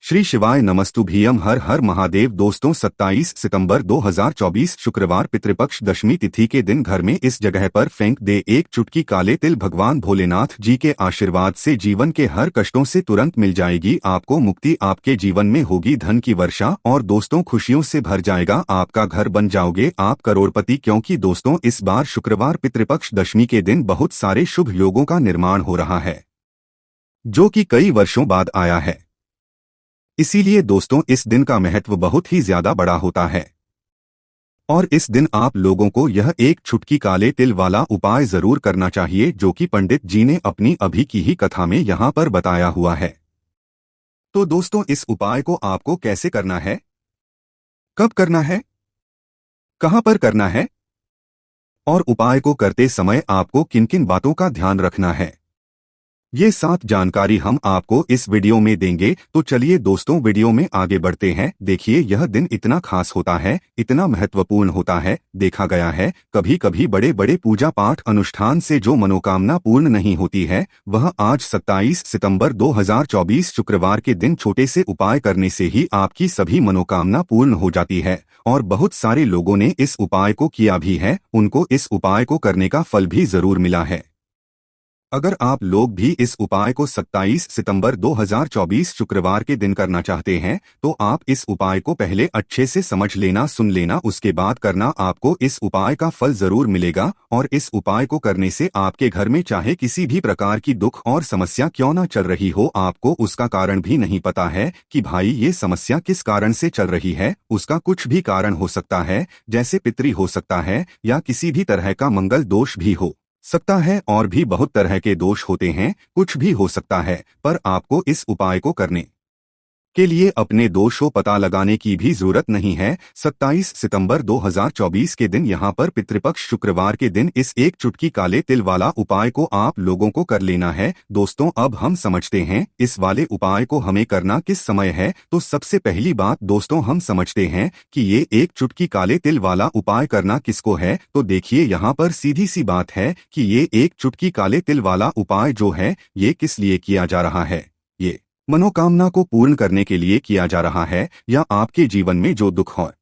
श्री शिवाय नमस्तुभ्यम हर हर महादेव। दोस्तों 27 सितंबर 2024 शुक्रवार पितृपक्ष दशमी तिथि के दिन घर में इस जगह पर फेंक दे एक चुटकी काले तिल। भगवान भोलेनाथ जी के आशीर्वाद से जीवन के हर कष्टों से तुरंत मिल जाएगी आपको मुक्ति। आपके जीवन में होगी धन की वर्षा और दोस्तों खुशियों से भर जाएगा आपका घर। बन जाओगे आप करोड़पति, क्योंकि दोस्तों इस बार शुक्रवार पितृपक्ष दशमी के दिन बहुत सारे शुभ योगों का निर्माण हो रहा है जो कि कई वर्षों बाद आया है। इसीलिए दोस्तों इस दिन का महत्व बहुत ही ज्यादा बड़ा होता है और इस दिन आप लोगों को यह एक चुटकी काले तिल वाला उपाय जरूर करना चाहिए जो कि पंडित जी ने अपनी अभी की ही कथा में यहाँ पर बताया हुआ है। तो दोस्तों इस उपाय को आपको कैसे करना है, कब करना है, कहां पर करना है और उपाय को करते समय आपको किन किन बातों का ध्यान रखना है, ये 7 जानकारी हम आपको इस वीडियो में देंगे। तो चलिए दोस्तों वीडियो में आगे बढ़ते हैं। देखिए यह दिन इतना खास होता है, इतना महत्वपूर्ण होता है। देखा गया है कभी कभी बड़े बड़े पूजा पाठ अनुष्ठान से जो मनोकामना पूर्ण नहीं होती है, वह आज 27 सितंबर 2024 शुक्रवार के दिन छोटे से उपाय करने से ही आपकी सभी मनोकामना पूर्ण हो जाती है। और बहुत सारे लोगों ने इस उपाय को किया भी है, उनको इस उपाय को करने का फल भी जरूर मिला है। अगर आप लोग भी इस उपाय को 27 सितंबर 2024 शुक्रवार के दिन करना चाहते हैं तो आप इस उपाय को पहले अच्छे से समझ लेना, सुन लेना, उसके बाद करना। आपको इस उपाय का फल जरूर मिलेगा और इस उपाय को करने से आपके घर में चाहे किसी भी प्रकार की दुख और समस्या क्यों ना चल रही हो, आपको उसका कारण भी नहीं पता है कि भाई ये समस्या किस कारण से चल रही है। उसका कुछ भी कारण हो सकता है, जैसे पितरी हो सकता है या किसी भी तरह का मंगल दोष भी हो सकता है और भी बहुत तरह के दोष होते हैं, कुछ भी हो सकता है। पर आपको इस उपाय को करने के लिए अपने दोष को पता लगाने की भी जरूरत नहीं है। 27 सितंबर 2024 के दिन यहाँ पर पितृपक्ष शुक्रवार के दिन इस एक चुटकी काले तिल वाला उपाय को आप लोगों को कर लेना है। दोस्तों अब हम समझते हैं इस वाले उपाय को हमें करना किस समय है। तो सबसे पहली बात दोस्तों हम समझते हैं कि ये एक चुटकी काले तिल वाला उपाय करना किसको है। तो देखिए यहाँ पर सीधी सी बात है कि ये एक चुटकी काले तिल वाला उपाय जो है ये किस लिए किया जा रहा है। ये मनोकामना को पूर्ण करने के लिए किया जा रहा है या आपके जीवन में जो दुख और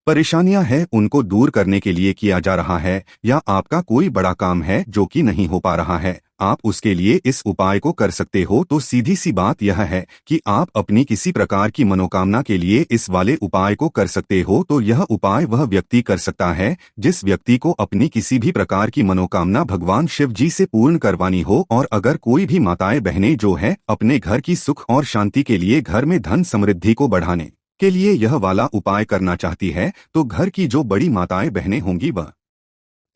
परेशानियां हैं उनको दूर करने के लिए किया जा रहा है, या आपका कोई बड़ा काम है जो कि नहीं हो पा रहा है, आप उसके लिए इस उपाय को कर सकते हो। तो सीधी सी बात यह है कि आप अपनी किसी प्रकार की मनोकामना के लिए इस वाले उपाय को कर सकते हो। तो यह उपाय वह व्यक्ति कर सकता है जिस व्यक्ति को अपनी किसी भी प्रकार की मनोकामना भगवान शिव जी से पूर्ण करवानी हो। और अगर कोई भी माताएं बहनें जो है अपने घर की सुख और शांति के लिए, घर में धन समृद्धि को बढ़ाने के लिए यह वाला उपाय करना चाहती है, तो घर की जो बड़ी माताएं बहनें होंगी वह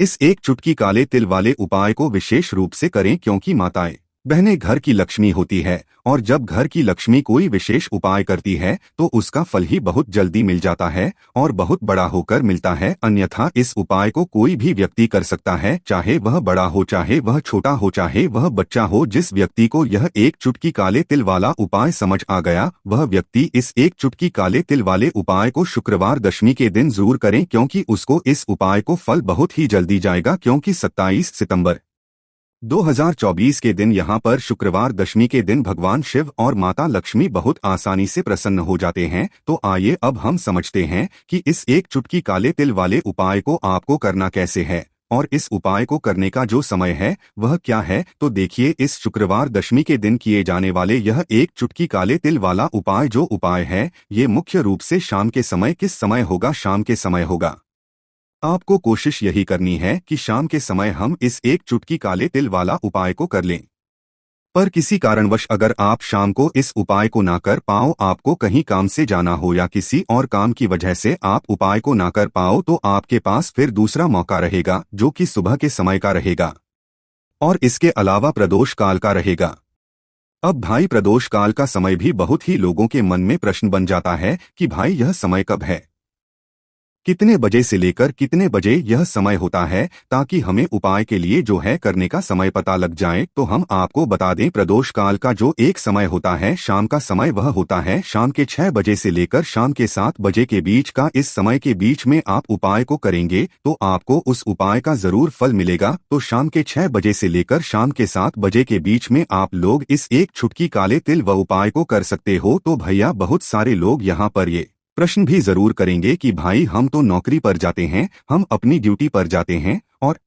इस एक चुटकी काले तिल वाले उपाय को विशेष रूप से करें, क्योंकि माताएं बहनें घर की लक्ष्मी होती है और जब घर की लक्ष्मी कोई विशेष उपाय करती है तो उसका फल ही बहुत जल्दी मिल जाता है और बहुत बड़ा होकर मिलता है। अन्यथा इस उपाय को कोई भी व्यक्ति कर सकता है, चाहे वह बड़ा हो, चाहे वह छोटा हो, चाहे वह बच्चा हो। जिस व्यक्ति को यह एक चुटकी काले तिल वाला उपाय समझ आ गया वह व्यक्ति इस एक चुटकी काले तिल वाले उपाय को शुक्रवार दशमी के दिन जरूर करें, क्योंकि उसको इस उपाय को फल बहुत ही जल्दी जाएगा। क्योंकि 27 सितंबर 2024 के दिन यहाँ पर शुक्रवार दशमी के दिन भगवान शिव और माता लक्ष्मी बहुत आसानी से प्रसन्न हो जाते हैं। तो आइए अब हम समझते हैं कि इस एक चुटकी काले तिल वाले उपाय को आपको करना कैसे है और इस उपाय को करने का जो समय है वह क्या है। तो देखिए इस शुक्रवार दशमी के दिन किए जाने वाले यह एक चुटकी काले तिल वाला उपाय जो उपाय है ये मुख्य रूप से शाम के समय, किस समय होगा, शाम के समय होगा। आपको कोशिश यही करनी है कि शाम के समय हम इस एक चुटकी काले तिल वाला उपाय को कर लें। पर किसी कारणवश अगर आप शाम को इस उपाय को ना कर पाओ, आपको कहीं काम से जाना हो या किसी और काम की वजह से आप उपाय को ना कर पाओ, तो आपके पास फिर दूसरा मौका रहेगा जो कि सुबह के समय का रहेगा और इसके अलावा प्रदोष काल का रहेगा। अब भाई प्रदोष काल का समय भी बहुत ही लोगों के मन में प्रश्न बन जाता है कि भाई यह समय कब है। कितने बजे से लेकर कितने बजे यह समय होता है, ताकि हमें उपाय के लिए जो है करने का समय पता लग जाए। तो हम आपको बता दें, प्रदोष काल का जो एक समय होता है शाम का समय, वह होता है शाम के 6 बजे से लेकर शाम के 7 बजे के बीच का। इस समय के बीच में आप उपाय को करेंगे तो आपको उस उपाय का जरूर फल मिलेगा। तो शाम के 6 बजे से लेकर शाम के 7 बजे के बीच में आप लोग इस एक चुटकी काले तिल व उपाय को कर सकते हो। तो भैया बहुत सारे लोग यहाँ पर ये प्रश्न भी जरूर करेंगे कि भाई हम तो नौकरी पर जाते हैं, हम अपनी ड्यूटी पर जाते हैं और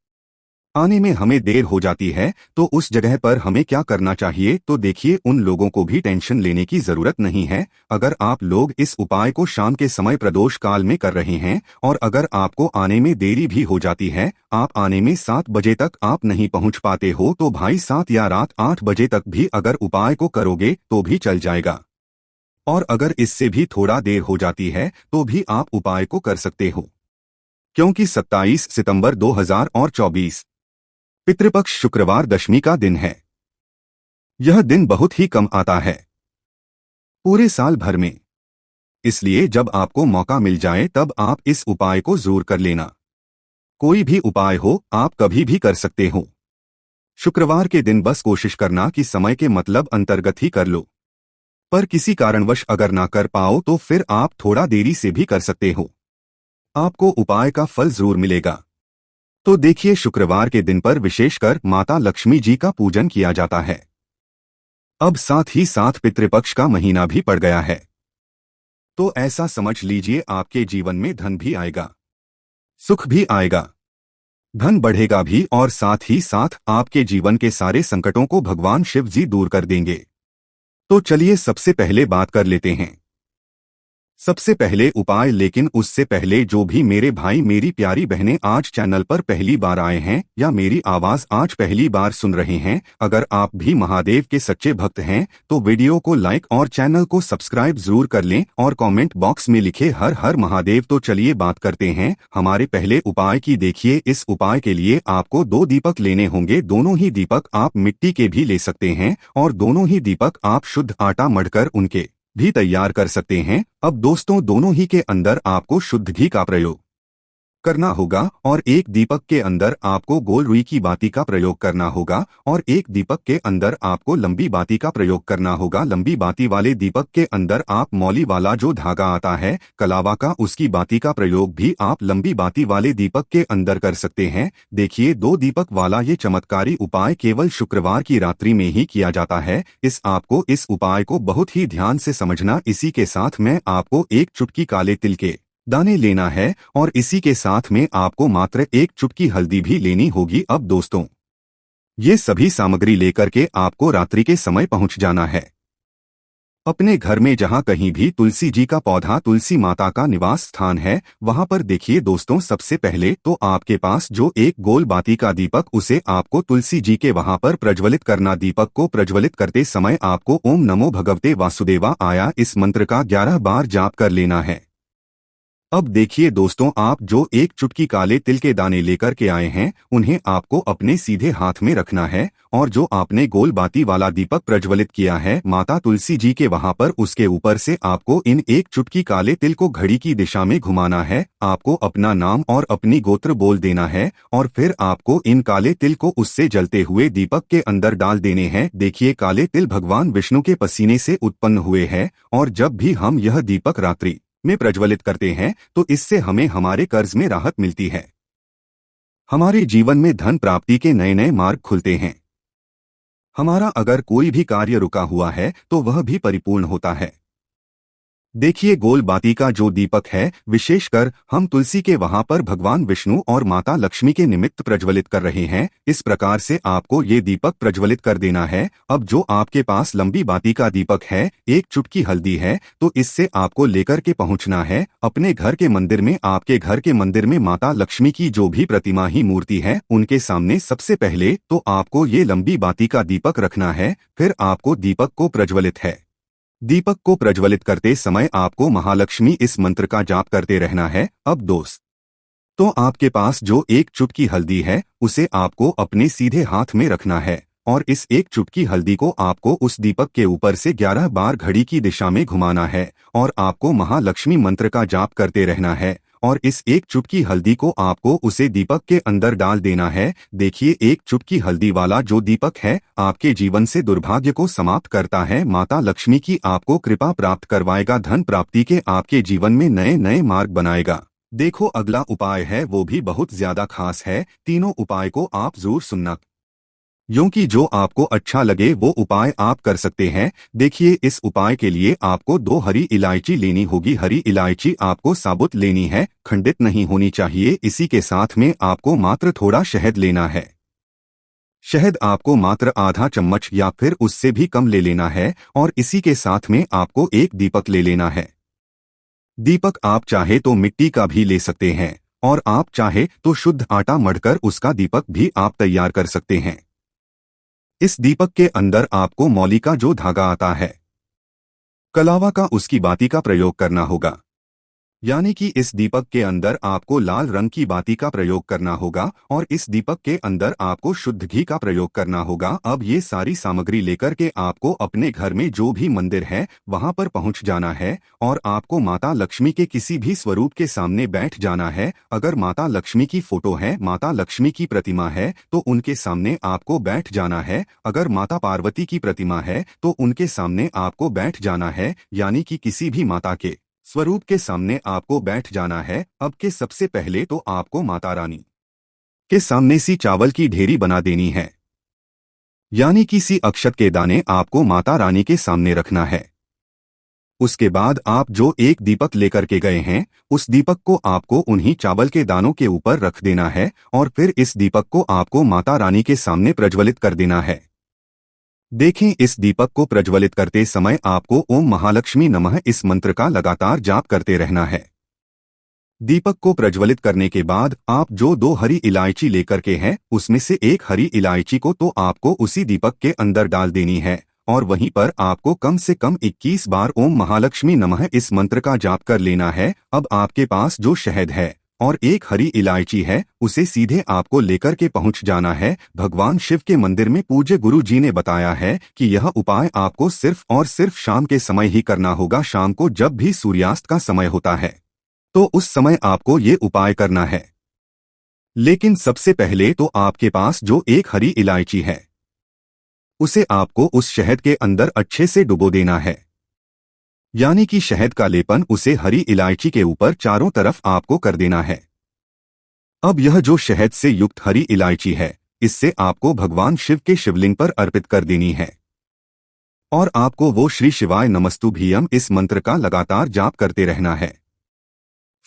आने में हमें देर हो जाती है, तो उस जगह पर हमें क्या करना चाहिए। तो देखिए, उन लोगों को भी टेंशन लेने की जरूरत नहीं है। अगर आप लोग इस उपाय को शाम के समय प्रदोष काल में कर रहे हैं और अगर आपको आने में देरी भी हो जाती है, आप आने में 7 बजे तक आप नहीं पहुंच पाते हो, तो भाई 7 या रात 8 बजे तक भी अगर उपाय को करोगे तो भी चल जाएगा। और अगर इससे भी थोड़ा देर हो जाती है तो भी आप उपाय को कर सकते हो, क्योंकि 27 सितंबर 2024 पितृपक्ष शुक्रवार दशमी का दिन है। यह दिन बहुत ही कम आता है पूरे साल भर में, इसलिए जब आपको मौका मिल जाए तब आप इस उपाय को जरूर कर लेना। कोई भी उपाय हो आप कभी भी कर सकते हो। शुक्रवार के दिन बस कोशिश करना कि समय के मतलब अंतर्गत ही कर लो, पर किसी कारणवश अगर ना कर पाओ तो फिर आप थोड़ा देरी से भी कर सकते हो, आपको उपाय का फल जरूर मिलेगा। तो देखिए, शुक्रवार के दिन पर विशेषकर माता लक्ष्मी जी का पूजन किया जाता है। अब साथ ही साथ पितृपक्ष का महीना भी पड़ गया है, तो ऐसा समझ लीजिए आपके जीवन में धन भी आएगा, सुख भी आएगा, धन बढ़ेगा भी और साथ ही साथ आपके जीवन के सारे संकटों को भगवान शिव जी दूर कर देंगे। तो चलिए सबसे पहले बात कर लेते हैं सबसे पहले उपाय। लेकिन उससे पहले जो भी मेरे भाई मेरी प्यारी बहनें आज चैनल पर पहली बार आए हैं या मेरी आवाज आज पहली बार सुन रहे हैं, अगर आप भी महादेव के सच्चे भक्त हैं तो वीडियो को लाइक और चैनल को सब्सक्राइब जरूर कर लें और कमेंट बॉक्स में लिखे हर हर महादेव। तो चलिए बात करते हैं हमारे पहले उपाय की। देखिए, इस उपाय के लिए आपको 2 दीपक लेने होंगे। दोनों ही दीपक आप मिट्टी के भी ले सकते हैं और दोनों ही दीपक आप शुद्ध आटा मढ़कर उनके भी तैयार कर सकते हैं। अब दोस्तों, दोनों ही के अंदर आपको शुद्ध घी का प्रयोग करना होगा और एक दीपक के अंदर आपको गोल रुई की बाती का प्रयोग करना होगा और एक दीपक के अंदर आपको लंबी बाती का प्रयोग करना होगा। लंबी बाती वाले दीपक के अंदर आप मौली वाला जो धागा आता है कलावा का, उसकी बाती का प्रयोग भी आप लंबी बाती वाले दीपक के अंदर कर सकते हैं। देखिए, 2 दीपक वाला ये चमत्कारी उपाय केवल शुक्रवार की रात्रि में ही किया जाता है। आपको इस उपाय को बहुत ही ध्यान से समझना। इसी के साथ में आपको एक चुटकी काले तिल के दाने लेना है और इसी के साथ में आपको मात्र एक चुटकी हल्दी भी लेनी होगी। अब दोस्तों, ये सभी सामग्री लेकर के आपको रात्रि के समय पहुंच जाना है अपने घर में, जहां कहीं भी तुलसी जी का पौधा, तुलसी माता का निवास स्थान है, वहां पर। देखिए दोस्तों, सबसे पहले तो आपके पास जो एक गोल बाती का दीपक, उसे आपको तुलसी जी के वहां पर प्रज्वलित करना। दीपक को प्रज्वलित करते समय आपको ओम नमो भगवते वासुदेवा आया इस मंत्र का 11 बार जाप कर लेना है। अब देखिए दोस्तों, आप जो एक चुटकी काले तिल के दाने लेकर के आए हैं उन्हें आपको अपने सीधे हाथ में रखना है और जो आपने गोल बाती वाला दीपक प्रज्वलित किया है माता तुलसी जी के वहां पर, उसके ऊपर से आपको इन एक चुटकी काले तिल को घड़ी की दिशा में घुमाना है। आपको अपना नाम और अपनी गोत्र बोल देना है और फिर आपको इन काले तिल को उससे जलते हुए दीपक के अंदर डाल देने हैं। देखिए, काले तिल भगवान विष्णु के पसीने से उत्पन्न हुए हैं और जब भी हम यह दीपक रात्रि में प्रज्वलित करते हैं तो इससे हमें हमारे कर्ज में राहत मिलती है, हमारे जीवन में धन प्राप्ति के नए नए मार्ग खुलते हैं, हमारा अगर कोई भी कार्य रुका हुआ है तो वह भी परिपूर्ण होता है। देखिए, गोल बाती का जो दीपक है विशेषकर हम तुलसी के वहां पर भगवान विष्णु और माता लक्ष्मी के निमित्त प्रज्वलित कर रहे हैं। इस प्रकार से आपको ये दीपक प्रज्वलित कर देना है। अब जो आपके पास लंबी बाती का दीपक है, एक चुटकी हल्दी है, तो इससे आपको लेकर के पहुंचना है अपने घर के मंदिर में। आपके घर के मंदिर में माता लक्ष्मी की जो भी प्रतिमा ही मूर्ति है उनके सामने सबसे पहले तो आपको ये लंबी बाती का दीपक रखना है। फिर आपको दीपक को प्रज्वलित करते समय आपको महालक्ष्मी इस मंत्र का जाप करते रहना है। अब दोस्त, तो आपके पास जो एक चुटकी हल्दी है उसे आपको अपने सीधे हाथ में रखना है और इस एक चुटकी हल्दी को आपको उस दीपक के ऊपर से 11 बार घड़ी की दिशा में घुमाना है और आपको महालक्ष्मी मंत्र का जाप करते रहना है और इस एक चुटकी हल्दी को आपको उसे दीपक के अंदर डाल देना है। देखिए, एक चुटकी हल्दी वाला जो दीपक है आपके जीवन से दुर्भाग्य को समाप्त करता है, माता लक्ष्मी की आपको कृपा प्राप्त करवाएगा, धन प्राप्ति के आपके जीवन में नए नए मार्ग बनाएगा। देखो, अगला उपाय है वो भी बहुत ज्यादा खास है। तीनों उपाय को आप जरूर सुनना, क्योंकि जो आपको अच्छा लगे वो उपाय आप कर सकते हैं। देखिए, इस उपाय के लिए आपको 2 हरी इलायची लेनी होगी। हरी इलायची आपको साबुत लेनी है, खंडित नहीं होनी चाहिए। इसी के साथ में आपको मात्र थोड़ा शहद लेना है। शहद आपको मात्र आधा चम्मच या फिर उससे भी कम ले लेना है। और इसी के साथ में आपको एक दीपक ले लेना है। दीपक आप चाहे तो मिट्टी का भी ले सकते हैं और आप चाहे तो शुद्ध आटा मढ़कर उसका दीपक भी आप तैयार कर सकते हैं। इस दीपक के अंदर आपको मौली का जो धागा आता है, कलावा का, उसकी बाती का प्रयोग करना होगा। यानी कि इस दीपक के अंदर आपको लाल रंग की बाती का प्रयोग करना होगा और इस दीपक के अंदर आपको शुद्ध घी का प्रयोग करना होगा। अब ये सारी सामग्री लेकर के आपको अपने घर में जो भी मंदिर है वहां पर पहुंच जाना है और आपको माता लक्ष्मी के किसी भी स्वरूप के सामने बैठ जाना है। अगर माता लक्ष्मी की फोटो है, माता लक्ष्मी की प्रतिमा है तो उनके सामने आपको बैठ जाना है। अगर माता पार्वती की प्रतिमा है तो उनके सामने आपको बैठ जाना है, यानी कि किसी भी माता के स्वरूप के सामने आपको बैठ जाना है। अब के सबसे पहले तो आपको माता रानी के सामने सी चावल की ढेरी बना देनी है, यानी कि सी अक्षत के दाने आपको माता रानी के सामने रखना है। उसके बाद आप जो एक दीपक लेकर के गए हैं उस दीपक को आपको उन्हीं चावल के दानों के ऊपर रख देना है और फिर इस दीपक को आपको माता रानी के सामने प्रज्वलित कर देना है। देखें, इस दीपक को प्रज्वलित करते समय आपको ओम महालक्ष्मी नमः इस मंत्र का लगातार जाप करते रहना है। दीपक को प्रज्वलित करने के बाद आप जो 2 हरी इलायची लेकर के हैं उसमें से एक हरी इलायची को तो आपको उसी दीपक के अंदर डाल देनी है और वहीं पर आपको कम से कम 21 बार ओम महालक्ष्मी नमः इस मंत्र का जाप कर लेना है। अब आपके पास जो शहद है और एक हरी इलायची है उसे सीधे आपको लेकर के पहुंच जाना है। भगवान शिव के मंदिर में पूज्य गुरु जी ने बताया है कि यह उपाय आपको सिर्फ और सिर्फ शाम के समय ही करना होगा। शाम को जब भी सूर्यास्त का समय होता है तो उस समय आपको ये उपाय करना है। लेकिन सबसे पहले तो आपके पास जो एक हरी इलायची है उसे आपको उस शहद के अंदर अच्छे से डुबो देना है, यानी कि शहद का लेपन उसे हरी इलायची के ऊपर चारों तरफ आपको कर देना है। अब यह जो शहद से युक्त हरी इलायची है इससे आपको भगवान शिव के शिवलिंग पर अर्पित कर देनी है और आपको वो श्री शिवाय नमस्तुभ्यम इस मंत्र का लगातार जाप करते रहना है।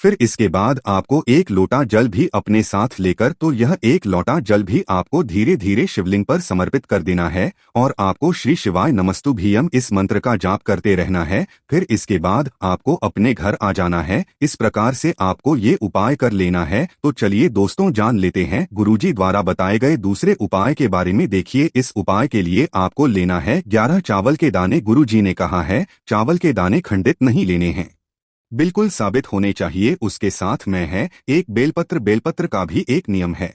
फिर इसके बाद आपको एक लोटा जल भी अपने साथ लेकर तो यह एक लोटा जल भी आपको धीरे धीरे शिवलिंग पर समर्पित कर देना है और आपको श्री शिवाय नमस्तुभ्यम इस मंत्र का जाप करते रहना है। फिर इसके बाद आपको अपने घर आ जाना है। इस प्रकार से आपको ये उपाय कर लेना है। तो चलिए दोस्तों, जान लेते हैं गुरुजी द्वारा बताए गए दूसरे उपाय के बारे में। देखिए, इस उपाय के लिए आपको लेना है 11 चावल के दाने। गुरुजी ने कहा है चावल के दाने खंडित नहीं लेने हैं, बिल्कुल साबित होने चाहिए। उसके साथ में है एक बेलपत्र। बेलपत्र का भी एक नियम है,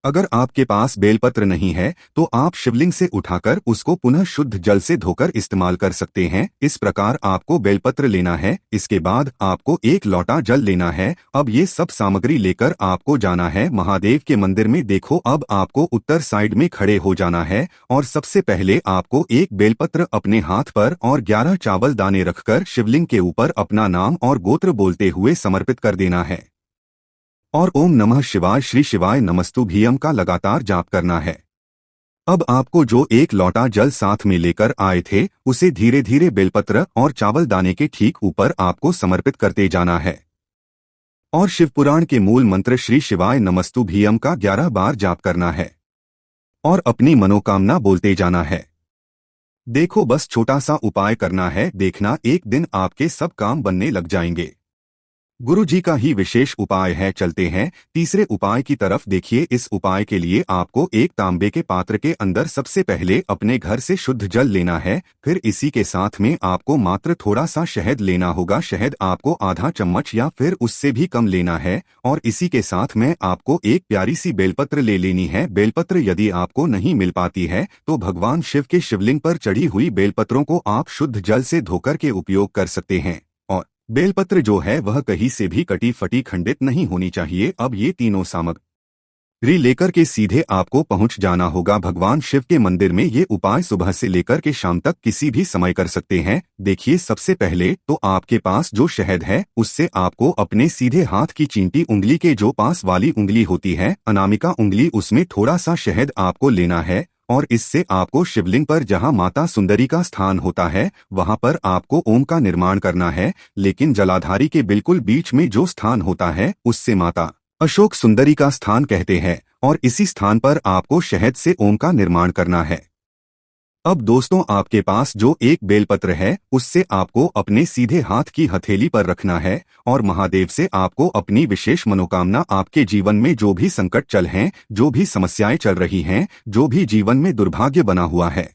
अगर आपके पास बेलपत्र नहीं है तो आप शिवलिंग से उठाकर उसको पुनः शुद्ध जल से धोकर इस्तेमाल कर सकते हैं। इस प्रकार आपको बेलपत्र लेना है। इसके बाद आपको एक लोटा जल लेना है। अब ये सब सामग्री लेकर आपको जाना है महादेव के मंदिर में। देखो, अब आपको उत्तर साइड में खड़े हो जाना है और सबसे पहले आपको एक बेलपत्र अपने हाथ पर और 11 चावल दाने रखकर शिवलिंग के ऊपर अपना नाम और गोत्र बोलते हुए समर्पित कर देना है और ओम नमः शिवाय श्री शिवाय नमस्तुभ्यम का लगातार जाप करना है। अब आपको जो एक लोटा जल साथ में लेकर आए थे उसे धीरे धीरे बेलपत्र और चावल दाने के ठीक ऊपर आपको समर्पित करते जाना है और शिवपुराण के मूल मंत्र श्री शिवाय नमस्तुभ्यम का 11 बार जाप करना है और अपनी मनोकामना बोलते जाना है। देखो, बस छोटा सा उपाय करना है, देखना एक दिन आपके सब काम बनने लग जाएंगे। गुरु जी का ही विशेष उपाय है। चलते हैं तीसरे उपाय की तरफ। देखिए, इस उपाय के लिए आपको एक तांबे के पात्र के अंदर सबसे पहले अपने घर से शुद्ध जल लेना है। फिर इसी के साथ में आपको मात्र थोड़ा सा शहद लेना होगा। शहद आपको आधा चम्मच या फिर उससे भी कम लेना है और इसी के साथ में आपको एक प्यारी सी बेलपत्र ले लेनी है। बेलपत्र यदि आपको नहीं मिल पाती है तो भगवान शिव के शिवलिंग पर चढ़ी हुई बेलपत्रों को आप शुद्ध जल से धोकर के उपयोग कर सकते हैं। बेलपत्र जो है वह कहीं से भी कटी फटी खंडित नहीं होनी चाहिए। अब ये तीनों सामग्री लेकर के सीधे आपको पहुंच जाना होगा भगवान शिव के मंदिर में। ये उपाय सुबह से लेकर के शाम तक किसी भी समय कर सकते हैं। देखिए, सबसे पहले तो आपके पास जो शहद है उससे आपको अपने सीधे हाथ की चींटी उंगली के जो पास वाली उंगली होती है, अनामिका उंगली, उसमें थोड़ा सा शहद आपको लेना है और इससे आपको शिवलिंग पर जहां माता सुंदरी का स्थान होता है वहां पर आपको ओम का निर्माण करना है। लेकिन जलाधारी के बिल्कुल बीच में जो स्थान होता है उससे माता अशोक सुंदरी का स्थान कहते हैं और इसी स्थान पर आपको शहद से ओम का निर्माण करना है। अब दोस्तों, आपके पास जो एक बेलपत्र है उससे आपको अपने सीधे हाथ की हथेली पर रखना है और महादेव से आपको अपनी विशेष मनोकामना, आपके जीवन में जो भी संकट चल हैं, जो भी समस्याएं चल रही हैं, जो भी जीवन में दुर्भाग्य बना हुआ है,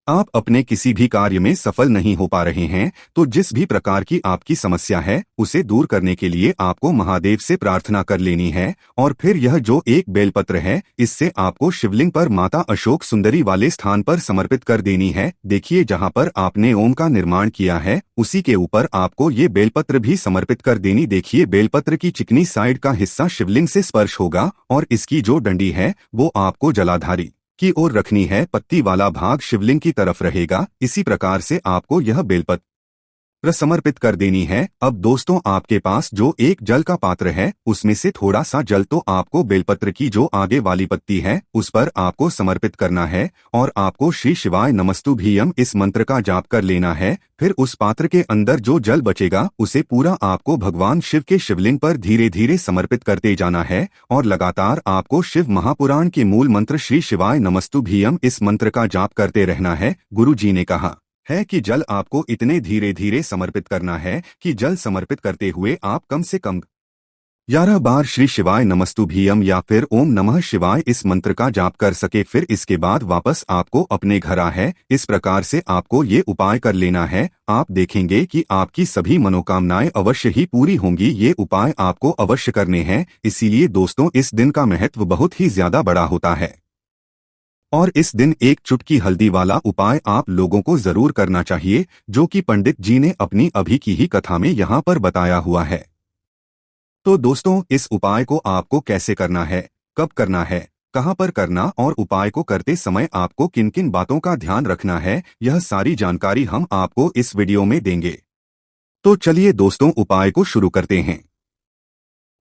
आप अपने किसी भी कार्य में सफल नहीं हो पा रहे हैं, तो जिस भी प्रकार की आपकी समस्या है उसे दूर करने के लिए आपको महादेव से प्रार्थना कर लेनी है। और फिर यह जो एक बेलपत्र है इससे आपको शिवलिंग पर माता अशोक सुंदरी वाले स्थान पर समर्पित कर देनी है। देखिए, जहां पर आपने ओम का निर्माण किया है उसी के ऊपर आपको ये बेलपत्र भी समर्पित कर देनी। देखिए, बेलपत्र की चिकनी साइड का हिस्सा शिवलिंग से स्पर्श होगा और इसकी जो डंडी है वो आपको जलाधारी की ओर रखनी है, पत्ती वाला भाग शिवलिंग की तरफ रहेगा। इसी प्रकार से आपको यह बेलपत्र समर्पित कर देनी है। अब दोस्तों, आपके पास जो एक जल का पात्र है उसमें से थोड़ा सा जल तो आपको बेलपत्र की जो आगे वाली पत्ती है उस पर आपको समर्पित करना है और आपको श्री शिवाय नमस्तुभ्यम इस मंत्र का जाप कर लेना है। फिर उस पात्र के अंदर जो जल बचेगा उसे पूरा आपको भगवान शिव के शिवलिंग पर धीरे धीरे समर्पित करते जाना है और लगातार आपको शिव महापुराण के मूल मंत्र श्री शिवाय नमस्तुभ्यम इस मंत्र का जाप करते रहना है। गुरु जी ने कहा है कि जल आपको इतने धीरे धीरे समर्पित करना है कि जल समर्पित करते हुए आप कम से कम 11 बार श्री शिवाय नमस्तुभ्यम या फिर ओम नमः शिवाय इस मंत्र का जाप कर सके। फिर इसके बाद वापस आपको अपने घर है। इस प्रकार से आपको ये उपाय कर लेना है। आप देखेंगे कि आपकी सभी मनोकामनाएं अवश्य ही पूरी होंगी। ये उपाय आपको अवश्य करने हैं। इसीलिए दोस्तों, इस दिन का महत्व बहुत ही ज्यादा बड़ा होता है और इस दिन एक चुटकी हल्दी वाला उपाय आप लोगों को जरूर करना चाहिए, जो कि पंडित जी ने अपनी अभी की ही कथा में यहाँ पर बताया हुआ है। तो दोस्तों, इस उपाय को आपको कैसे करना है, कब करना है, कहाँ पर करना और उपाय को करते समय आपको किन किन बातों का ध्यान रखना है, यह सारी जानकारी हम आपको इस वीडियो में देंगे। तो चलिए दोस्तों, उपाय को शुरू करते हैं।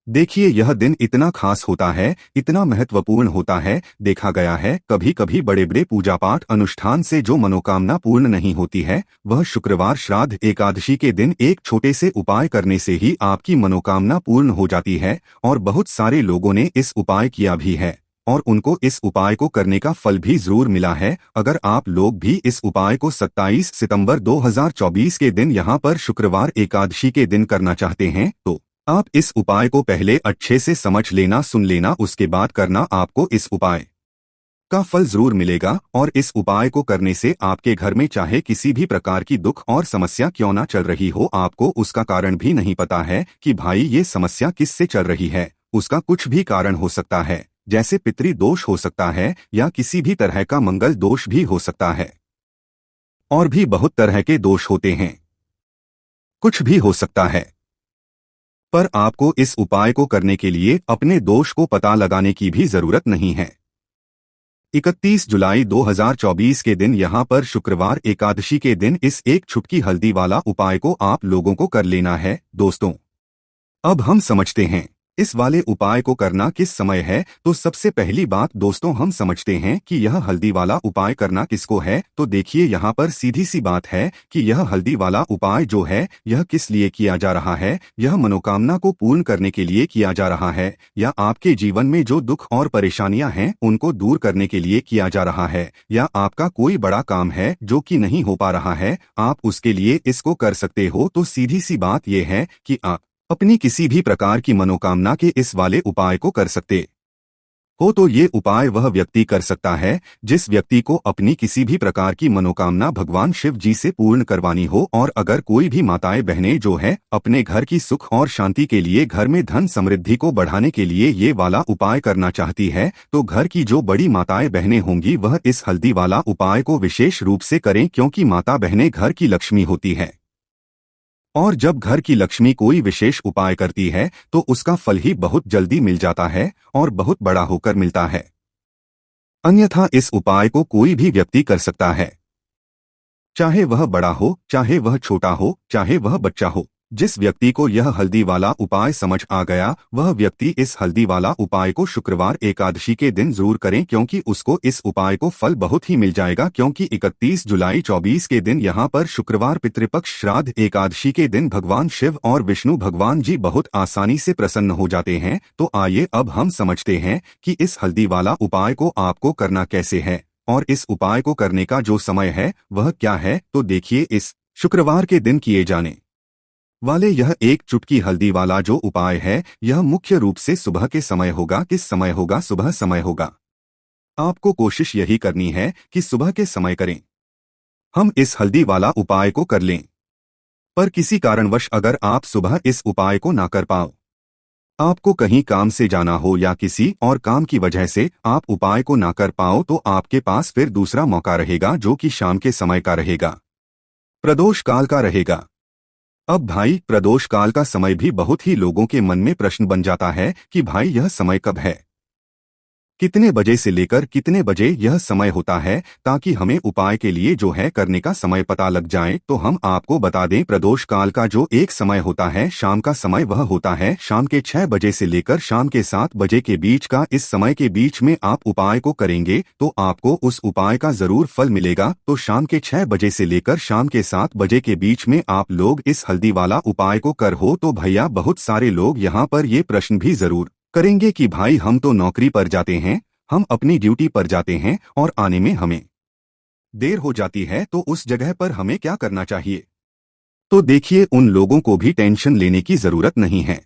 देखिए, यह दिन इतना खास होता है, इतना महत्वपूर्ण होता है। देखा गया है कभी कभी बड़े बड़े पूजा पाठ अनुष्ठान से जो मनोकामना पूर्ण नहीं होती है, वह शुक्रवार श्राद्ध एकादशी के दिन एक छोटे से उपाय करने से ही आपकी मनोकामना पूर्ण हो जाती है। और बहुत सारे लोगों ने इस उपाय किया भी है और उनको इस उपाय को करने का फल भी जरूर मिला है। अगर आप लोग भी इस उपाय को 27 सितंबर 2024 के दिन यहाँ पर शुक्रवार एकादशी के दिन करना चाहते हैं तो आप इस उपाय को पहले अच्छे से समझ लेना, सुन लेना, उसके बाद करना। आपको इस उपाय का फल जरूर मिलेगा और इस उपाय को करने से आपके घर में चाहे किसी भी प्रकार की दुख और समस्या क्यों ना चल रही हो, आपको उसका कारण भी नहीं पता है कि भाई ये समस्या किससे चल रही है। उसका कुछ भी कारण हो सकता है, जैसे पितृ दोष हो सकता है या किसी भी तरह का मंगल दोष भी हो सकता है और भी बहुत तरह के दोष होते हैं, कुछ भी हो सकता है। पर आपको इस उपाय को करने के लिए अपने दोष को पता लगाने की भी जरूरत नहीं है। 31 जुलाई 2024 के दिन यहाँ पर शुक्रवार एकादशी के दिन इस एक चुटकी हल्दी वाला उपाय को आप लोगों को कर लेना है। दोस्तों, अब हम समझते हैं इस वाले उपाय को करना किस समय है। तो सबसे पहली बात दोस्तों, हम समझते हैं कि यह हल्दी वाला उपाय करना किसको है। तो देखिए, यहाँ पर सीधी सी बात है कि यह हल्दी वाला उपाय जो है यह किस लिए किया जा रहा है। यह मनोकामना को पूर्ण करने के लिए किया जा रहा है या आपके जीवन में जो दुख और परेशानियां हैं उनको दूर करने के लिए किया जा रहा है, या आपका कोई बड़ा काम है जो कि नहीं हो पा रहा है, आप उसके लिए इसको कर सकते हो। तो सीधी सी बात यह है कि आप अपनी किसी भी प्रकार की मनोकामना के इस वाले उपाय को कर सकते हो। तो ये उपाय वह व्यक्ति कर सकता है जिस व्यक्ति को अपनी किसी भी प्रकार की मनोकामना भगवान शिव जी से पूर्ण करवानी हो। और अगर कोई भी माताएं बहनें जो है अपने घर की सुख और शांति के लिए, घर में धन समृद्धि को बढ़ाने के लिए ये वाला उपाय करना चाहती है, तो घर की जो बड़ी माताएं बहनें होंगी वह इस हल्दी वाला उपाय को विशेष रूप से करें, क्योंकि माता बहनें घर की लक्ष्मी होती है। और जब घर की लक्ष्मी कोई विशेष उपाय करती है तो उसका फल ही बहुत जल्दी मिल जाता है और बहुत बड़ा होकर मिलता है। अन्यथा इस उपाय को कोई भी व्यक्ति कर सकता है, चाहे वह बड़ा हो, चाहे वह छोटा हो, चाहे वह बच्चा हो। जिस व्यक्ति को यह हल्दी वाला उपाय समझ आ गया, वह व्यक्ति इस हल्दी वाला उपाय को शुक्रवार एकादशी के दिन जरूर करें, क्योंकि उसको इस उपाय को फल बहुत ही मिल जाएगा। क्योंकि 31 जुलाई 24 के दिन यहाँ पर शुक्रवार पितृपक्ष श्राद्ध एकादशी के दिन भगवान शिव और विष्णु भगवान जी बहुत आसानी से प्रसन्न हो जाते हैं। तो आइए अब हम समझते हैं कि इस हल्दी वाला उपाय को आपको करना कैसे है और इस उपाय को करने का जो समय है वह क्या है। तो देखिए, इस शुक्रवार के दिन किए जाने वाले यह एक चुटकी हल्दी वाला जो उपाय है, यह मुख्य रूप से सुबह के समय होगा। किस समय होगा? सुबह समय होगा। आपको कोशिश यही करनी है कि सुबह के समय करें। हम इस हल्दी वाला उपाय को कर लें, पर किसी कारणवश अगर आप सुबह इस उपाय को ना कर पाओ, आपको कहीं काम से जाना हो या किसी और काम की वजह से आप उपाय को ना कर पाओ, तो आपके पास फिर दूसरा मौका रहेगा जो कि शाम के समय का रहेगा, प्रदोष काल का रहेगा। अब भाई, प्रदोष काल का समय भी बहुत ही लोगों के मन में प्रश्न बन जाता है कि भाई यह समय कब है, कितने बजे से लेकर कितने बजे यह समय होता है, ताकि हमें उपाय के लिए जो है करने का समय पता लग जाए। तो हम आपको बता दें, प्रदोष काल का जो एक समय होता है शाम का समय, वह होता है शाम के 6 बजे से लेकर शाम के 7 बजे के बीच का। इस समय के बीच में आप उपाय को करेंगे तो आपको उस उपाय का जरूर फल मिलेगा। तो शाम के 6 बजे से लेकर शाम के 7 बजे के बीच में आप लोग इस हल्दी वाला उपाय को कर हो। तो भैया, बहुत सारे लोग यहाँ पर ये प्रश्न भी जरूर करेंगे कि भाई हम तो नौकरी पर जाते हैं, हम अपनी ड्यूटी पर जाते हैं और आने में हमें देर हो जाती है, तो उस जगह पर हमें क्या करना चाहिए? तो देखिए, उन लोगों को भी टेंशन लेने की जरूरत नहीं है।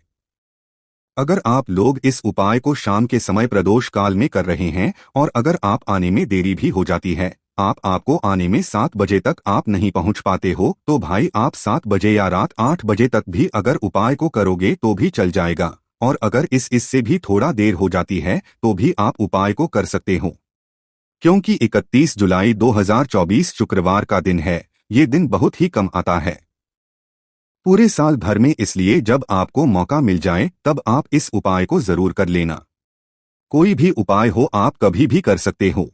अगर आप लोग इस उपाय को शाम के समय प्रदोष काल में कर रहे हैं और अगर आप आने में देरी भी हो जाती है, आपको आने में 7 बजे तक आप नहीं पहुंच पाते हो, तो भाई आप 7 बजे या रात 8 बजे तक भी अगर उपाय को करोगे तो भी चल जाएगा। और अगर इससे भी थोड़ा देर हो जाती है तो भी आप उपाय को कर सकते हो, क्योंकि 31 जुलाई 2024 शुक्रवार का दिन है। ये दिन बहुत ही कम आता है पूरे साल भर में, इसलिए जब आपको मौका मिल जाए तब आप इस उपाय को जरूर कर लेना। कोई भी उपाय हो आप कभी भी कर सकते हो।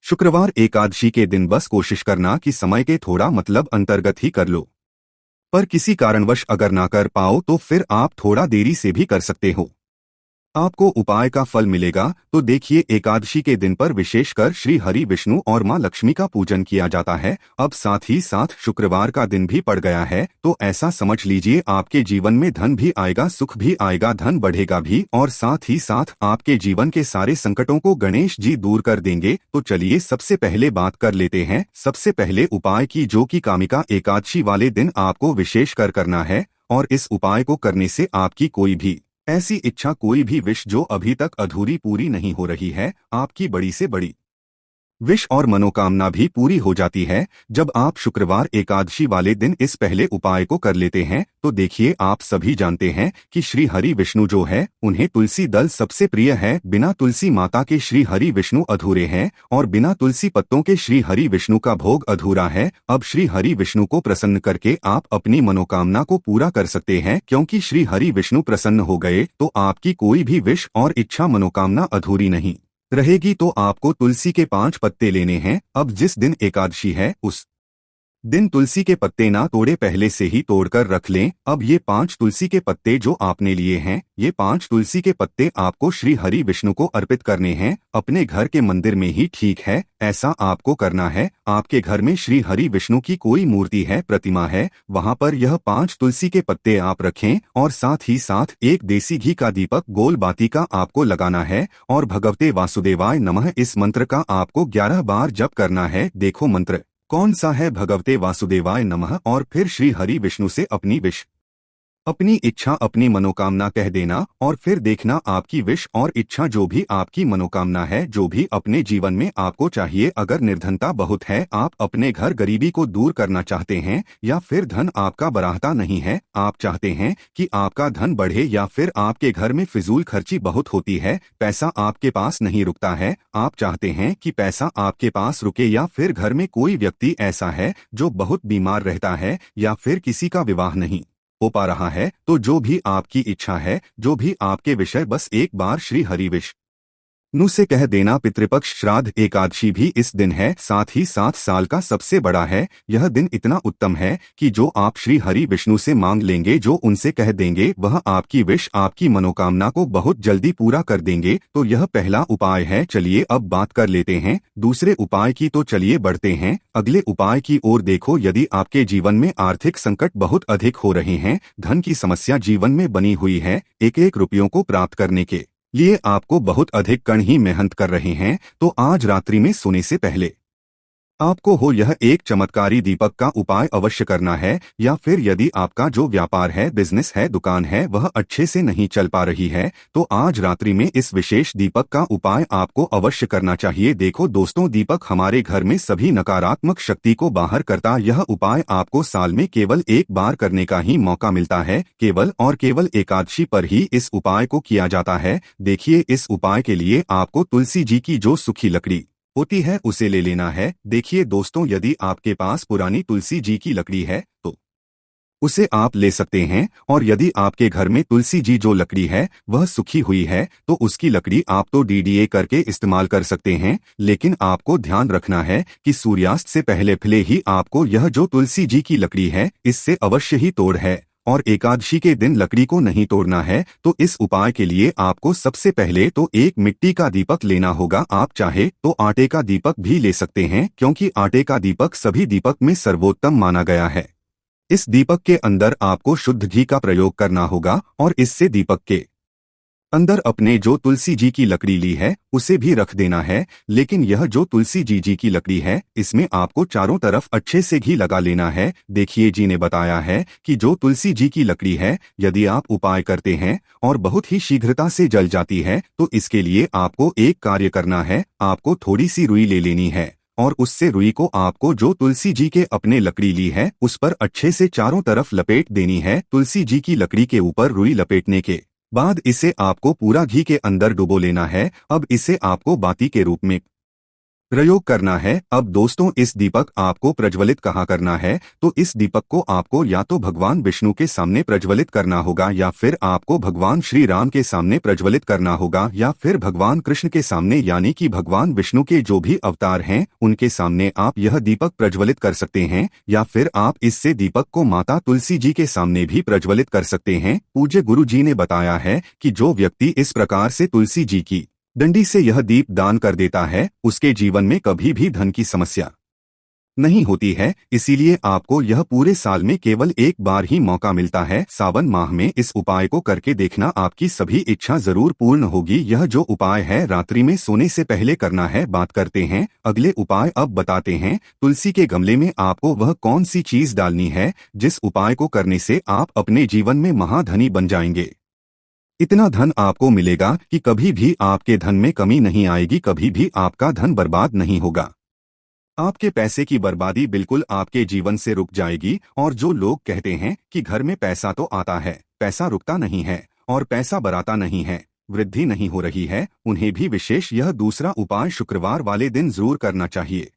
शुक्रवार एकादशी के दिन बस कोशिश करना कि समय के थोड़ा अंतर्गत ही कर लो, पर किसी कारणवश अगर ना कर पाओ तो फिर आप थोड़ा देरी से भी कर सकते हो, आपको उपाय का फल मिलेगा। तो देखिए, एकादशी के दिन पर विशेषकर श्री हरि विष्णु और मां लक्ष्मी का पूजन किया जाता है। अब साथ ही साथ शुक्रवार का दिन भी पड़ गया है, तो ऐसा समझ लीजिए आपके जीवन में धन भी आएगा, सुख भी आएगा, धन बढ़ेगा भी, और साथ ही साथ आपके जीवन के सारे संकटों को गणेश जी दूर कर देंगे। तो चलिए सबसे पहले बात कर लेते हैं सबसे पहले उपाय की, जो कि कामिका एकादशी वाले दिन आपको विशेष कर करना है। और इस उपाय को करने से आपकी कोई भी ऐसी इच्छा, कोई भी विश जो अभी तक अधूरी पूरी नहीं हो रही है, आपकी बड़ी से बड़ी विश और मनोकामना भी पूरी हो जाती है जब आप शुक्रवार एकादशी वाले दिन इस पहले उपाय को कर लेते हैं। तो देखिए, आप सभी जानते हैं कि श्री हरि विष्णु जो है उन्हें तुलसी दल सबसे प्रिय है। बिना तुलसी माता के श्री हरि विष्णु अधूरे हैं और बिना तुलसी पत्तों के श्री हरि विष्णु का भोग अधूरा है। अब श्री हरि विष्णु को प्रसन्न करके आप अपनी मनोकामना को पूरा कर सकते हैं, क्योंकि श्री हरि विष्णु प्रसन्न हो गए तो आपकी कोई भी विश और इच्छा मनोकामना अधूरी नहीं रहेगी। तो आपको तुलसी के 5 पत्ते लेने हैं। अब जिस दिन एकादशी है उस दिन तुलसी के पत्ते ना तोड़े, पहले से ही तोड़कर रख लें। अब ये 5 तुलसी के पत्ते जो आपने लिए हैं, ये 5 तुलसी के पत्ते आपको श्री हरि विष्णु को अर्पित करने हैं, अपने घर के मंदिर में ही, ठीक है? ऐसा आपको करना है। आपके घर में श्री हरि विष्णु की कोई मूर्ति है, प्रतिमा है, वहां पर यह 5 तुलसी के पत्ते आप रखें और साथ ही साथ एक देसी घी का दीपक गोल बाती का आपको लगाना है और भगवते वासुदेवाय नमः इस मंत्र का आपको 11 बार जप करना है। देखो मंत्र कौन सा है? भगवते वासुदेवाय नमः। और फिर श्री हरि विष्णु से अपनी विश अपनी इच्छा अपनी मनोकामना कह देना और फिर देखना आपकी विश और इच्छा जो भी आपकी मनोकामना है, जो भी अपने जीवन में आपको चाहिए। अगर निर्धनता बहुत है, आप अपने घर गरीबी को दूर करना चाहते हैं, या फिर धन आपका बढ़ाता नहीं है, आप चाहते हैं कि आपका धन बढ़े, या फिर आपके घर में फिजूल खर्ची बहुत होती है, पैसा आपके पास नहीं रुकता है, आप चाहते हैं कि पैसा आपके पास रुके, या फिर घर में कोई व्यक्ति ऐसा है जो बहुत बीमार रहता है, या फिर किसी का विवाह नहीं हो पा रहा है, तो जो भी आपकी इच्छा है, जो भी आपके विषय, बस एक बार श्री हरि विष्णु से कह देना। पितृपक्ष श्राद्ध एकादशी भी इस दिन है, साथ ही 7 साल का सबसे बड़ा है। यह दिन इतना उत्तम है कि जो आप श्री हरि विष्णु से मांग लेंगे, जो उनसे कह देंगे, वह आपकी विश, आपकी मनोकामना को बहुत जल्दी पूरा कर देंगे। तो यह पहला उपाय है। चलिए अब बात कर लेते हैं दूसरे उपाय की। तो चलिए बढ़ते हैं अगले उपाय की ओर। देखो, यदि आपके जीवन में आर्थिक संकट बहुत अधिक हो रहे हैं, धन की समस्या जीवन में बनी हुई है, एक एक रुपयों को प्राप्त करने के लिए आपको बहुत अधिक कण ही मेहनत कर रहे हैं, तो आज रात्रि में सोने से पहले आपको हो यह एक चमत्कारी दीपक का उपाय अवश्य करना है। या फिर यदि आपका जो व्यापार है, बिजनेस है, दुकान है, वह अच्छे से नहीं चल पा रही है, तो आज रात्रि में इस विशेष दीपक का उपाय आपको अवश्य करना चाहिए। देखो दोस्तों, दीपक हमारे घर में सभी नकारात्मक शक्ति को बाहर करता। यह उपाय आपको साल में केवल एक बार करने का ही मौका मिलता है, केवल और केवल एकादशी पर ही इस उपाय को किया जाता है। देखिए, इस उपाय के लिए आपको तुलसी जी की जो सूखी लकड़ी होती है उसे ले लेना है। देखिए दोस्तों, यदि आपके पास पुरानी तुलसी जी की लकड़ी है तो उसे आप ले सकते हैं, और यदि आपके घर में तुलसी जी जो लकड़ी है वह सूखी हुई है, तो उसकी लकड़ी आप तो डीडीए करके इस्तेमाल कर सकते हैं। लेकिन आपको ध्यान रखना है कि सूर्यास्त से पहले ही आपको यह जो तुलसी जी की लकड़ी है इससे अवश्य ही तोड़ है, और एकादशी के दिन लकड़ी को नहीं तोड़ना है। तो इस उपाय के लिए आपको सबसे पहले तो एक मिट्टी का दीपक लेना होगा। आप चाहे तो आटे का दीपक भी ले सकते हैं, क्योंकि आटे का दीपक सभी दीपक में सर्वोत्तम माना गया है। इस दीपक के अंदर आपको शुद्ध घी का प्रयोग करना होगा, और इससे दीपक के अंदर अपने जो तुलसी जी की लकड़ी ली है उसे भी रख देना है। लेकिन यह जो तुलसी जी की लकड़ी है, इसमें आपको चारों तरफ अच्छे से घी लगा लेना है। देखिए, जी ने बताया है कि जो तुलसी जी की लकड़ी है, यदि आप उपाय करते हैं और बहुत ही शीघ्रता से जल जाती है, तो इसके लिए आपको एक कार्य करना है। आपको थोड़ी सी रुई ले लेनी है, और उससे रुई को आपको जो तुलसी जी के अपने लकड़ी ली है उस पर अच्छे से चारों तरफ लपेट देनी है। तुलसी जी की लकड़ी के ऊपर रुई लपेटने के बाद इसे आपको पूरा घी के अंदर डुबो लेना है। अब इसे आपको बाती के रूप में प्रयोग करना है। अब दोस्तों, इस दीपक आपको प्रज्वलित कहाँ करना है, तो इस दीपक को आपको या तो भगवान विष्णु के सामने प्रज्वलित करना होगा, या फिर आपको भगवान श्री राम के सामने प्रज्वलित करना होगा, या फिर भगवान कृष्ण के सामने, यानी कि भगवान विष्णु के जो भी अवतार हैं उनके सामने आप यह दीपक प्रज्वलित कर सकते हैं। या फिर आप इससे दीपक को माता तुलसी जी के सामने भी प्रज्वलित कर सकते हैं। पूज्य गुरु जी ने बताया है कि जो व्यक्ति इस प्रकार से तुलसी जी की डंडी से यह दीप दान कर देता है, उसके जीवन में कभी भी धन की समस्या नहीं होती है। इसीलिए आपको यह पूरे साल में केवल एक बार ही मौका मिलता है। सावन माह में इस उपाय को करके देखना, आपकी सभी इच्छा जरूर पूर्ण होगी। यह जो उपाय है रात्रि में सोने से पहले करना है। बात करते हैं अगले उपाय। अब बताते हैं तुलसी के गमले में आपको वह कौन सी चीज डालनी है जिस उपाय को करने से आप अपने जीवन में महाधनी बन जाएंगे। इतना धन आपको मिलेगा कि कभी भी आपके धन में कमी नहीं आएगी, कभी भी आपका धन बर्बाद नहीं होगा। आपके पैसे की बर्बादी बिल्कुल आपके जीवन से रुक जाएगी। और जो लोग कहते हैं कि घर में पैसा तो आता है, पैसा रुकता नहीं है और पैसा बराता नहीं है, वृद्धि नहीं हो रही है, उन्हें भी विशेष यह दूसरा उपाय शुक्रवार वाले दिन जरूर करना चाहिए।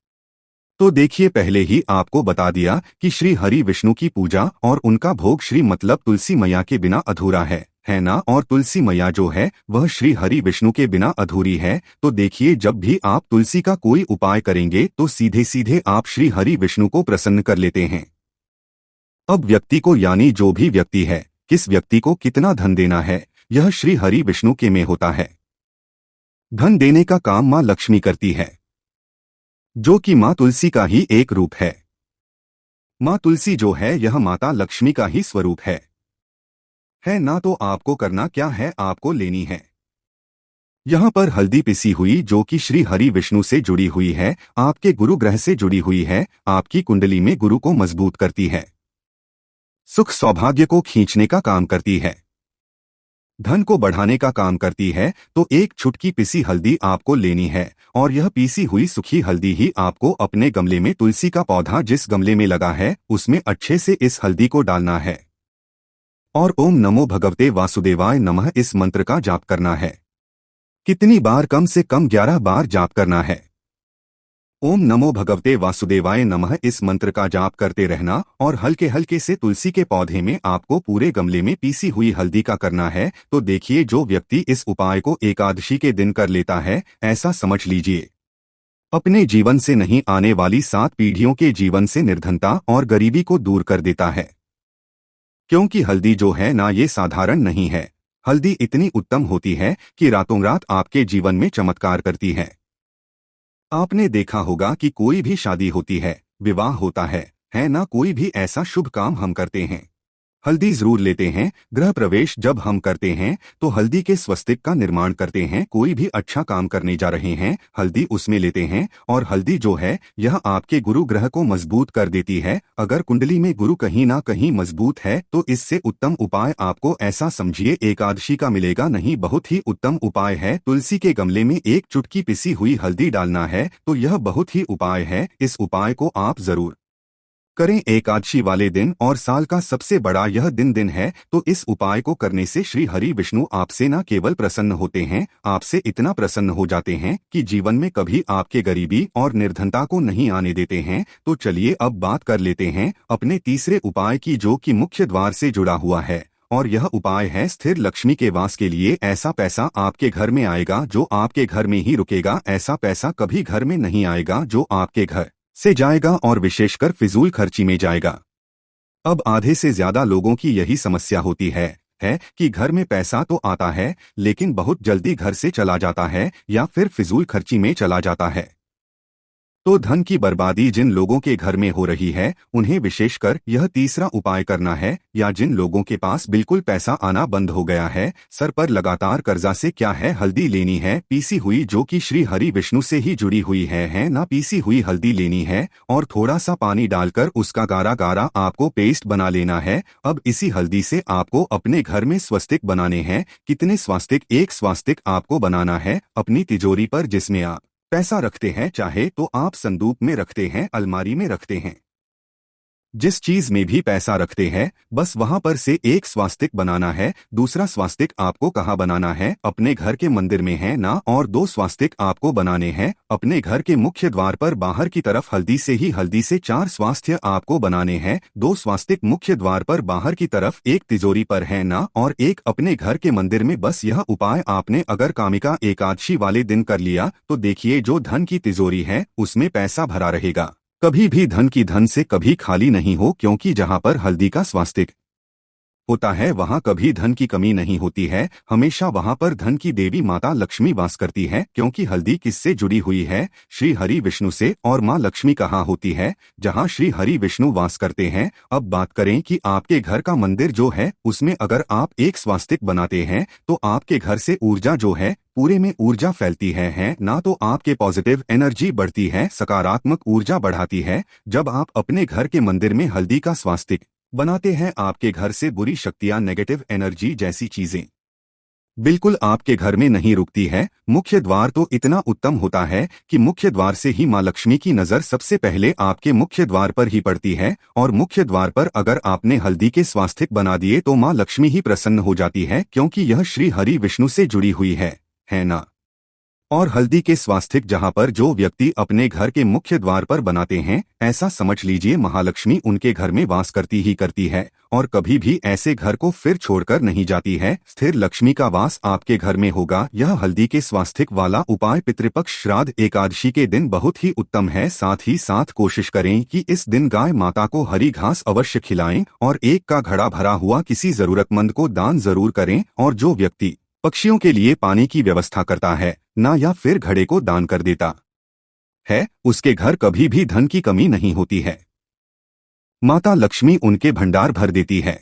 तो देखिए, पहले ही आपको बता दिया कि श्री हरि विष्णु की पूजा और उनका भोग श्री मतलब तुलसी मैया के बिना अधूरा है ना। और तुलसी मैया जो है वह श्री हरि विष्णु के बिना अधूरी है। तो देखिए, जब भी आप तुलसी का कोई उपाय करेंगे तो सीधे सीधे आप श्री हरि विष्णु को प्रसन्न कर लेते हैं। अब व्यक्ति को, यानी जो भी व्यक्ति है, किस व्यक्ति को कितना धन देना है, यह श्री हरि विष्णु के में होता है। धन देने का काम माँ लक्ष्मी करती है, जो कि माँ तुलसी का ही एक रूप है। माँ तुलसी जो है यह माता लक्ष्मी का ही स्वरूप है ना। तो आपको करना क्या है, आपको लेनी है यहाँ पर हल्दी पिसी हुई, जो कि श्री हरि विष्णु से जुड़ी हुई है, आपके गुरु ग्रह से जुड़ी हुई है, आपकी कुंडली में गुरु को मजबूत करती है। सुख सौभाग्य को खींचने का काम करती है, धन को बढ़ाने का काम करती है। तो एक चुटकी पिसी हल्दी आपको लेनी है और यह पीसी हुई सूखी हल्दी ही आपको अपने गमले में, तुलसी का पौधा जिस गमले में लगा है उसमें अच्छे से इस हल्दी को डालना है और ओम नमो भगवते वासुदेवाय नमः इस मंत्र का जाप करना है। कितनी बार? कम से कम 11 बार जाप करना है। ओम नमो भगवते वासुदेवाय नमः इस मंत्र का जाप करते रहना और हल्के हल्के से तुलसी के पौधे में आपको पूरे गमले में पीसी हुई हल्दी का करना है। तो देखिए, जो व्यक्ति इस उपाय को एकादशी के दिन कर लेता है, ऐसा समझ लीजिए अपने जीवन से नहीं आने वाली 7 पीढ़ियों के जीवन से निर्धनता और गरीबी को दूर कर देता है। क्योंकि हल्दी जो है ना, ये साधारण नहीं है। हल्दी इतनी उत्तम होती है कि रातों रात आपके जीवन में चमत्कार करती है। आपने देखा होगा कि कोई भी शादी होती है, विवाह होता है ना, कोई भी ऐसा शुभ काम हम करते हैं, हल्दी जरूर लेते हैं। गृह प्रवेश जब हम करते हैं तो हल्दी के स्वस्तिक का निर्माण करते हैं। कोई भी अच्छा काम करने जा रहे हैं, हल्दी उसमें लेते हैं। और हल्दी जो है, यह आपके गुरु ग्रह को मजबूत कर देती है। अगर कुंडली में गुरु कहीं ना कहीं मजबूत है तो इससे उत्तम उपाय आपको ऐसा समझिए एकादशी का मिलेगा नहीं। बहुत ही उत्तम उपाय है। तुलसी के गमले में एक चुटकी पिसी हुई हल्दी डालना है, तो यह बहुत ही उपाय है। इस उपाय को आप जरूर करें एकादशी वाले दिन, और साल का सबसे बड़ा यह दिन है। तो इस उपाय को करने से श्री हरि विष्णु आपसे न केवल प्रसन्न होते हैं, आपसे इतना प्रसन्न हो जाते हैं कि जीवन में कभी आपके गरीबी और निर्धनता को नहीं आने देते हैं। तो चलिए अब बात कर लेते हैं अपने तीसरे उपाय की, जो कि मुख्य द्वार से जुड़ा हुआ है। और यह उपाय है स्थिर लक्ष्मी के वास के लिए। ऐसा पैसा आपके घर में आएगा जो आपके घर में ही रुकेगा। ऐसा पैसा कभी घर में नहीं आएगा जो आपके घर से जाएगा और विशेषकर फिजूल खर्ची में जाएगा। अब आधे से ज्यादा लोगों की यही समस्या होती है कि घर में पैसा तो आता है लेकिन बहुत जल्दी घर से चला जाता है या फिर फिजूल खर्ची में चला जाता है। तो धन की बर्बादी जिन लोगों के घर में हो रही है, उन्हें विशेषकर यह तीसरा उपाय करना है। या जिन लोगों के पास बिल्कुल पैसा आना बंद हो गया है, सर पर लगातार कर्जा से क्या है, हल्दी लेनी है पीसी हुई, जो कि श्री हरि विष्णु से ही जुड़ी हुई है ना। पीसी हुई हल्दी लेनी है और थोड़ा सा पानी डालकर उसका गारा गारा आपको पेस्ट बना लेना है। अब इसी हल्दी से आपको अपने घर में स्वस्तिक बनाने हैं। कितने स्वास्तिक? एक स्वास्तिक आपको बनाना है अपनी तिजोरी पर, जिसमें आप पैसा रखते हैं। चाहे तो आप संदूक में रखते हैं, अलमारी में रखते हैं, जिस चीज में भी पैसा रखते हैं, बस वहां पर से एक स्वास्तिक बनाना है। दूसरा स्वास्तिक आपको कहाँ बनाना है? अपने घर के मंदिर में है ना। और 2 स्वास्तिक आपको बनाने हैं अपने घर के मुख्य द्वार पर बाहर की तरफ। हल्दी से 4 स्वास्थ्य आपको बनाने हैं। 2 स्वास्तिक मुख्य द्वार पर बाहर की तरफ, एक तिजोरी पर है ना, और एक अपने घर के मंदिर में। बस यह उपाय आपने अगर कामिका एकादशी वाले दिन कर लिया तो देखिए, जो धन की तिजोरी है उसमें पैसा भरा रहेगा। कभी भी धन की धन से कभी खाली नहीं हो, क्योंकि जहां पर हल्दी का स्वास्तिक होता है वहां कभी धन की कमी नहीं होती है। हमेशा वहां पर धन की देवी माता लक्ष्मी वास करती है, क्योंकि हल्दी किससे जुड़ी हुई है? श्री हरि विष्णु से। और माँ लक्ष्मी कहाँ होती है? जहां श्री हरि विष्णु वास करते हैं। अब बात करें कि आपके घर का मंदिर जो है उसमें अगर आप एक स्वास्तिक बनाते हैं तो आपके घर से ऊर्जा जो है, पूरे में ऊर्जा फैलती है ना। तो आपके पॉजिटिव एनर्जी बढ़ती है, सकारात्मक ऊर्जा बढ़ाती है। जब आप अपने घर के मंदिर में हल्दी का स्वास्तिक बनाते हैं, आपके घर से बुरी शक्तियां, नेगेटिव एनर्जी जैसी चीजें बिल्कुल आपके घर में नहीं रुकती है। मुख्य द्वार तो इतना उत्तम होता है कि मुख्य द्वार से ही माँ लक्ष्मी की नजर सबसे पहले आपके मुख्य द्वार पर ही पड़ती है। और मुख्य द्वार पर अगर आपने हल्दी के स्वास्तिक बना दिए तो माँ लक्ष्मी ही प्रसन्न हो जाती है, क्योंकि यह श्री हरि विष्णु से जुड़ी हुई है ना। और हल्दी के स्वास्तिक जहां पर जो व्यक्ति अपने घर के मुख्य द्वार पर बनाते हैं, ऐसा समझ लीजिए महालक्ष्मी उनके घर में वास करती ही करती है और कभी भी ऐसे घर को फिर छोड़कर नहीं जाती है। स्थिर लक्ष्मी का वास आपके घर में होगा। यह हल्दी के स्वास्तिक वाला उपाय पितृपक्ष श्राद्ध एकादशी के दिन बहुत ही उत्तम है। साथ ही साथ कोशिश करें कि इस दिन गाय माता को हरी घास अवश्य खिलाएं और एक का घड़ा भरा हुआ किसी जरूरतमंद को दान जरूर करें। और जो व्यक्ति पक्षियों के लिए पानी की व्यवस्था करता है ना, या फिर घड़े को दान कर देता है, उसके घर कभी भी धन की कमी नहीं होती है। माता लक्ष्मी उनके भंडार भर देती है।